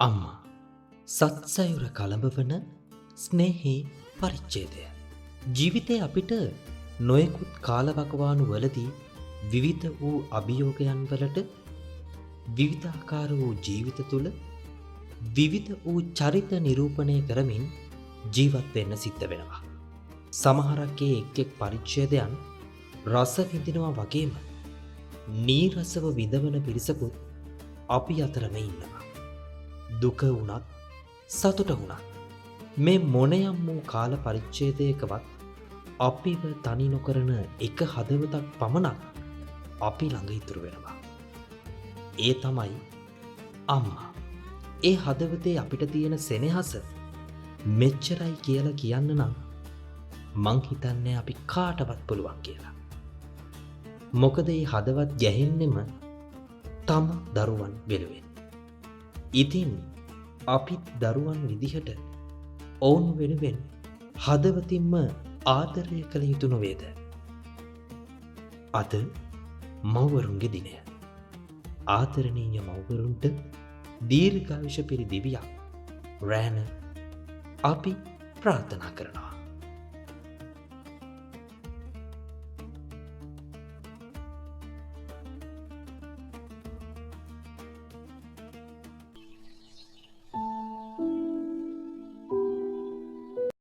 අම්මා සත්සයුර කළඹවන ස්නේහී පරිච්ඡේදය. ජීවිතේ අපිට නොයෙකුත් කාලවකවානු වලදී විවිධ වූ අභියෝගයන් වලට විවිධාකාර වූ ජීවිත තුළ විවිධ වූ චරිත නිරූපණය කරමින් ජීවත් වෙන්න සිද්ධ වෙනවා. සමහරක් ඒ එක් එක් පරිච්ඡේදයන් රස විඳිනවා වගේම නීරසව විඳවන පිරිසකුත් අපි අතරම ඉන්නවා. දුක වුණත් සතුට වුණත් මේ මොනයම් වූ කාල පරිච්ඡේදයකවත් අපිව තනි නොකරන එක හදවතක් පමණක් අපි ළඟ ඉතුරු වෙනවා. ඒ තමයි අම්මා. ඒ හදවතේ අපිට තියෙන සෙනෙහස මෙච්චරයි කියලා කියන්න නම් මං හිතන්නේ අපි කාටවත් පුළුවන් කියලා. මොකද මේ හදවත් ගැහෙන්නෙම තම දරුවන් වෙනුවෙන්. ඉතින් අපිත් දරුවන් විදිහට ඔවුන් වෙනුවෙන් හදවතින්ම ආදරය කළ යුතු නොවේද? අද මව්වරුන්ගේ දිනය. ආදරණීය මව්වරුන්ට දීර්ඝායුෂ පිරි දිවියක් රැන අපි ප්‍රාර්ථනා කරනවා.